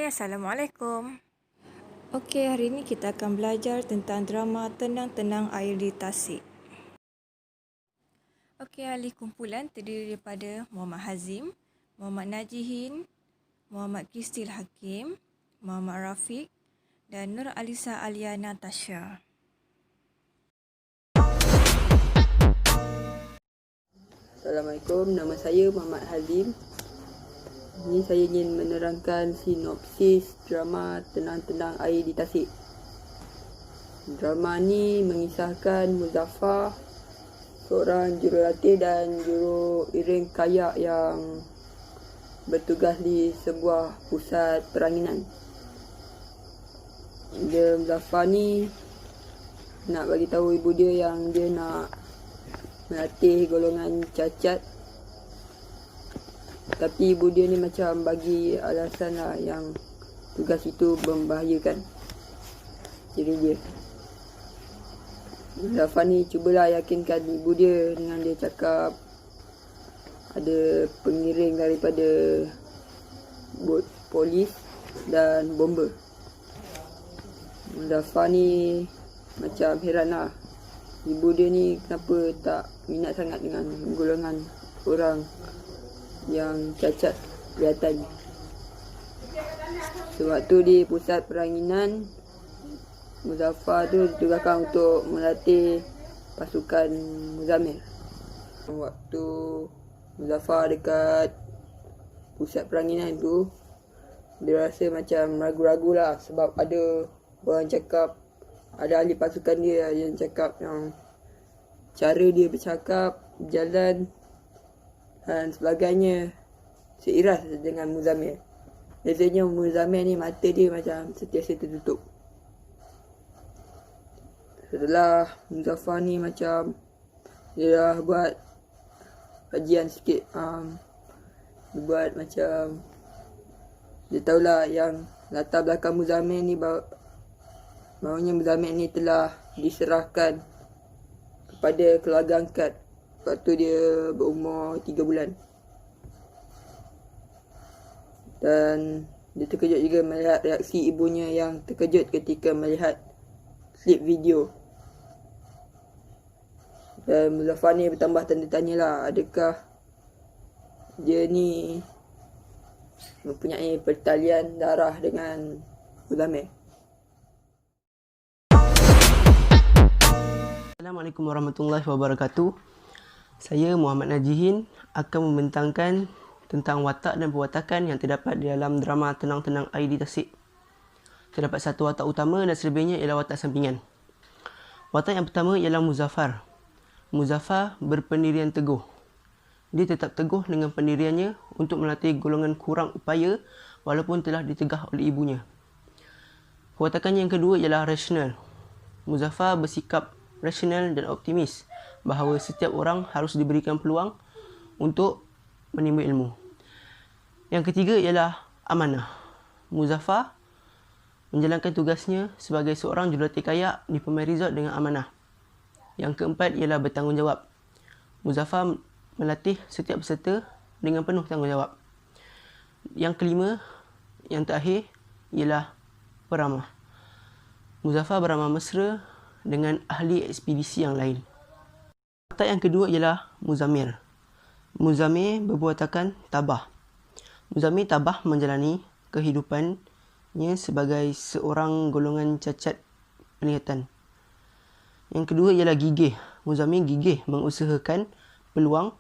Hai, Assalamualaikum. Okey, hari ini kita akan belajar tentang drama Tenang-Tenang Air di Tasik. Okey, ahli kumpulan terdiri daripada Muhammad Hazim, Muhammad Najihin, Muhammad Kristil Hakim, Muhammad Rafiq dan Nur Alisa Alia Natasha. Assalamualaikum, nama saya Muhammad Hazim. Ini saya ingin menerangkan sinopsis drama Tenang-Tenang Air di Tasik. Drama ni mengisahkan Muzaffar, seorang jurulatih dan juru iring kayak yang bertugas di sebuah pusat peranginan. Muzaffar ni nak bagi tahu ibu dia yang dia nak melatih golongan cacat, tapi ibu dia ni macam bagi alasan lah yang tugas itu membahayakan diri dia. Muzaffar ni cubalah yakinkan ibu dia dengan dia cakap ada pengiring daripada bot polis dan bomber. Muzaffar ni macam heran lah, ibu dia ni kenapa tak minat sangat dengan golongan orang yang cacat kelihatan. Sewaktu di pusat peranginan, Muzaffar tu ditugaskan untuk melatih pasukan Muzammil. Waktu Muzaffar dekat pusat peranginan tu, dia rasa macam ragu-ragu lah sebab ada orang cakap, ada ahli pasukan dia yang cakap yang cara dia bercakap, berjalan dan sebagainya seiras dengan Muzammil. Biasanya Muzammil ni mata dia macam sentiasa tertutup. Setelah Muzaffar ni macam dia dah buat kajian sikit, dia buat macam dia tahulah yang latar belakang Muzammil ni, bawahnya Muzammil ni telah diserahkan kepada keluarga angkat waktu dia berumur 3 bulan. Dan dia terkejut juga melihat reaksi ibunya yang terkejut ketika melihat klip video. Dan Muzaffar ni bertambah tanda tanya lah, adakah dia ni mempunyai pertalian darah dengan Muzammil. Assalamualaikum warahmatullahi wabarakatuh. Saya Muhammad Najihin akan membentangkan tentang watak dan perwatakan yang terdapat di dalam drama Tenang-Tenang Air di Tasik. Terdapat satu watak utama dan selebihnya ialah watak sampingan. Watak yang pertama ialah Muzaffar. Muzaffar berpendirian teguh. Dia tetap teguh dengan pendiriannya untuk melatih golongan kurang upaya walaupun telah ditegah oleh ibunya. Perwatakan yang kedua ialah rasional. Muzaffar bersikap rasional dan optimis bahawa setiap orang harus diberikan peluang untuk menimba ilmu. Yang ketiga ialah amanah. Muzaffar menjalankan tugasnya sebagai seorang jurulatih kayak di Pemain Resort dengan amanah. Yang keempat ialah bertanggungjawab. Muzaffar melatih setiap peserta dengan penuh tanggungjawab. Yang kelima, yang terakhir ialah beramah. Muzaffar beramah mesra dengan ahli ekspedisi yang lain. Watak yang kedua ialah Muzammil. Muzammil berwawakan tabah. Muzammil tabah menjalani kehidupannya sebagai seorang golongan cacat penglihatan. Yang kedua ialah gigih. Muzammil gigih mengusahakan peluang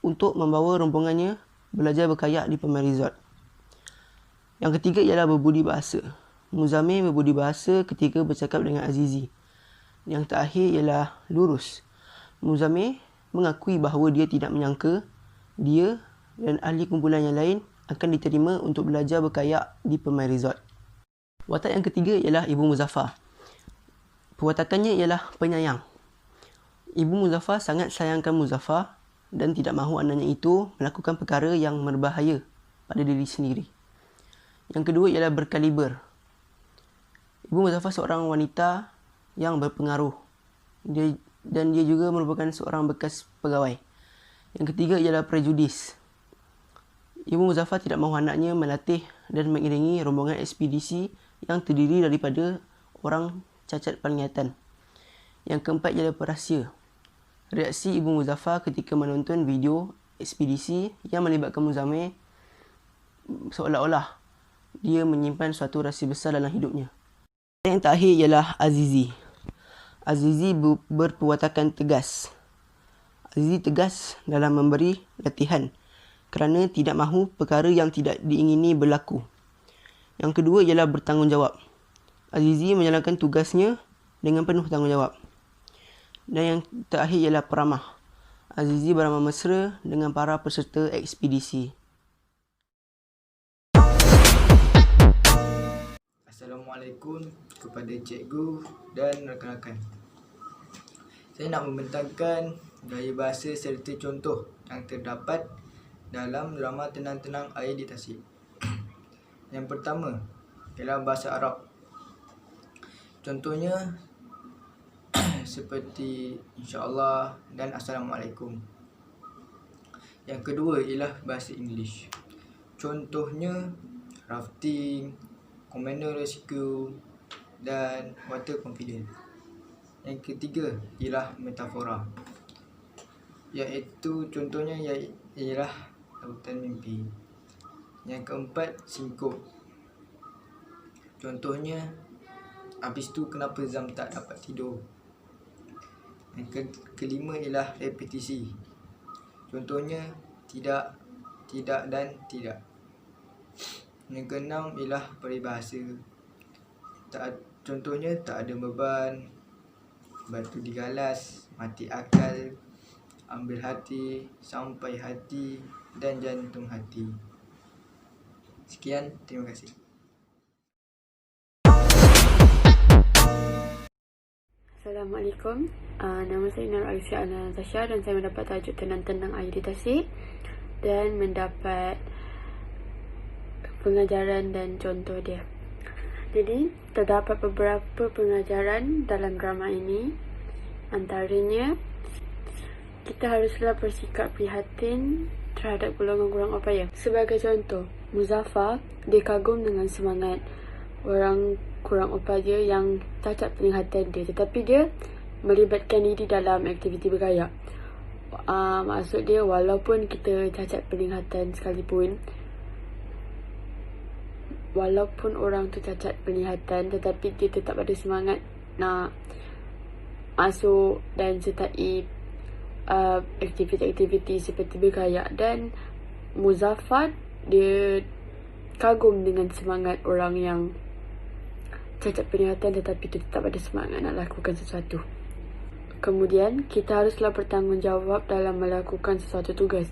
untuk membawa rombongannya belajar berkayak di Pemain Resort. Yang ketiga ialah berbudi bahasa. Muzammil berbudi bahasa ketika bercakap dengan Azizi. Yang terakhir ialah lurus. Muzammil mengakui bahawa dia tidak menyangka dia dan ahli kumpulan yang lain akan diterima untuk belajar berkayak di Pemain Resort. Watak yang ketiga ialah Ibu Muzaffar. Perwatakannya ialah penyayang. Ibu Muzaffar sangat sayangkan Muzaffar dan tidak mahu anaknya itu melakukan perkara yang berbahaya pada diri sendiri. Yang kedua ialah berkaliber. Ibu Muzaffar seorang wanita yang berpengaruh. Dia juga merupakan seorang bekas pegawai. Yang ketiga ialah prejudis. Ibu Muzaffar tidak mahu anaknya melatih dan mengiringi rombongan ekspedisi yang terdiri daripada orang cacat penglihatan. Yang keempat ialah perahsia. Reaksi Ibu Muzaffar ketika menonton video ekspedisi yang melibatkan Muzammil seolah-olah dia menyimpan suatu rahsia besar dalam hidupnya. Yang terakhir ialah Azizi. Azizi berperwatakan tegas. Azizi tegas dalam memberi latihan kerana tidak mahu perkara yang tidak diingini berlaku. Yang kedua ialah bertanggungjawab. Azizi menjalankan tugasnya dengan penuh tanggungjawab. Dan yang terakhir ialah peramah. Azizi beramah mesra dengan para peserta ekspedisi. Assalamualaikum kepada cikgu dan rakan-rakan. Saya nak membentangkan gaya bahasa serta contoh yang terdapat dalam drama Tenang-Tenang Air di Tasik. Yang pertama ialah bahasa Arab. Contohnya seperti insyaAllah dan Assalamualaikum. Yang kedua ialah bahasa English. Contohnya rafting, commander rescue dan water confidence. Yang ketiga ialah metafora, iaitu contohnya ialah lautan mimpi. Yang keempat singkup. Contohnya habis tu kenapa Zam tak dapat tidur. Yang kelima ialah repetisi. Contohnya tidak, tidak dan tidak. Yang keenam ialah peribahasa. Contohnya tak ada beban, batu digalas, mati akal, ambil hati, sampai hati dan jantung hati. Sekian, terima kasih. Assalamualaikum. Nama saya Nur Alisa Natasha dan saya mendapat tajuk Tenang-Tenang Air di Tasik dan mendapat pengajaran dan contoh dia. Jadi, terdapat beberapa pengajaran dalam drama ini. Antaranya, kita haruslah bersikap prihatin terhadap golongan kurang upaya. Sebagai contoh, Muzaffar dia kagum dengan semangat orang kurang upaya yang cacat penglihatan dia, tetapi dia melibatkan diri dalam aktiviti bergaya. Maksud dia, walaupun kita cacat penglihatan sekalipun, walaupun orang tu cacat penglihatan, tetapi dia tetap ada semangat nak masuk dan sertai aktiviti-aktiviti seperti bergaya. Dan Muzaffar dia kagum dengan semangat orang yang cacat penglihatan tetapi dia tetap ada semangat nak lakukan sesuatu. Kemudian, kita haruslah bertanggungjawab dalam melakukan sesuatu tugas.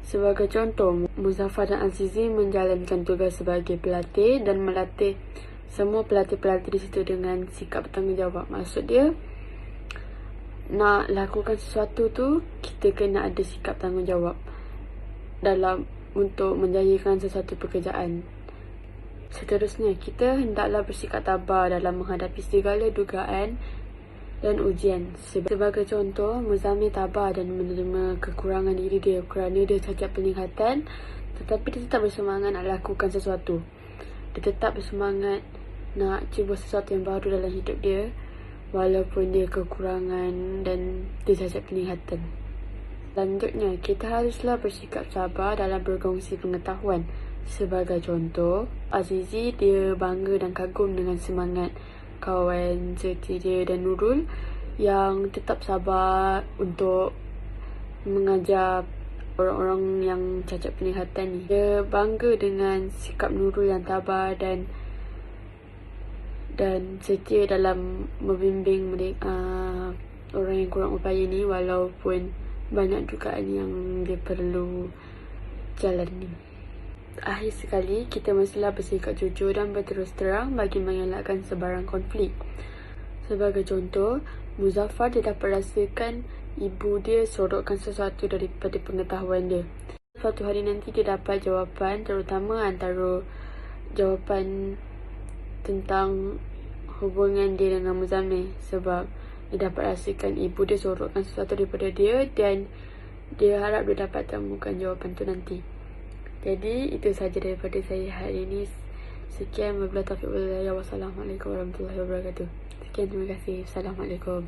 Sebagai contoh, Muzaffar dan Azizi menjalankan tugas sebagai pelatih dan melatih semua pelatih-pelatih di situ dengan sikap bertanggungjawab. Maksud dia, nak lakukan sesuatu tu, kita kena ada sikap tanggungjawab dalam untuk menjayakan sesuatu pekerjaan. Seterusnya, kita hendaklah bersikap tabah dalam menghadapi segala dugaan dan ujian. Sebagai contoh, Muzammil tabah dan menerima kekurangan diri dia kerana dia cacat penglihatan, tetapi dia tetap bersemangat nak lakukan sesuatu. Dia tetap bersemangat nak cuba sesuatu yang baru dalam hidup dia walaupun dia kekurangan dan dia cacat penglihatan. Selanjutnya, kita haruslah bersikap sabar dalam berkongsi pengetahuan. Sebagai contoh, Azizi dia bangga dan kagum dengan semangat kawan serti dia dan Nurul yang tetap sabar untuk mengajar orang-orang yang cacat penglihatan ni. Dia bangga dengan sikap Nurul yang tabah dan setia dalam membimbing orang yang kurang upaya ni walaupun banyak dugaan yang dia perlu jalani. Akhir sekali, kita mestilah bersikap jujur dan berterus terang bagi mengelakkan sebarang konflik. Sebagai contoh, Muzaffar dia dapat rasakan ibu dia sorokkan sesuatu daripada pengetahuan dia. Suatu hari nanti dia dapat jawapan, terutama antara jawapan tentang hubungan dia dengan Muzammil, sebab dia dapat rasakan ibu dia sorokkan sesuatu daripada dia dan dia harap dia dapat temukan jawapan tu nanti. Jadi itu saja daripada saya hari ini. Sekian, wabillahi taufiq wal hidayah. Wassalamualaikum warahmatullahi wabarakatuh. Sekian, terima kasih. Assalamualaikum.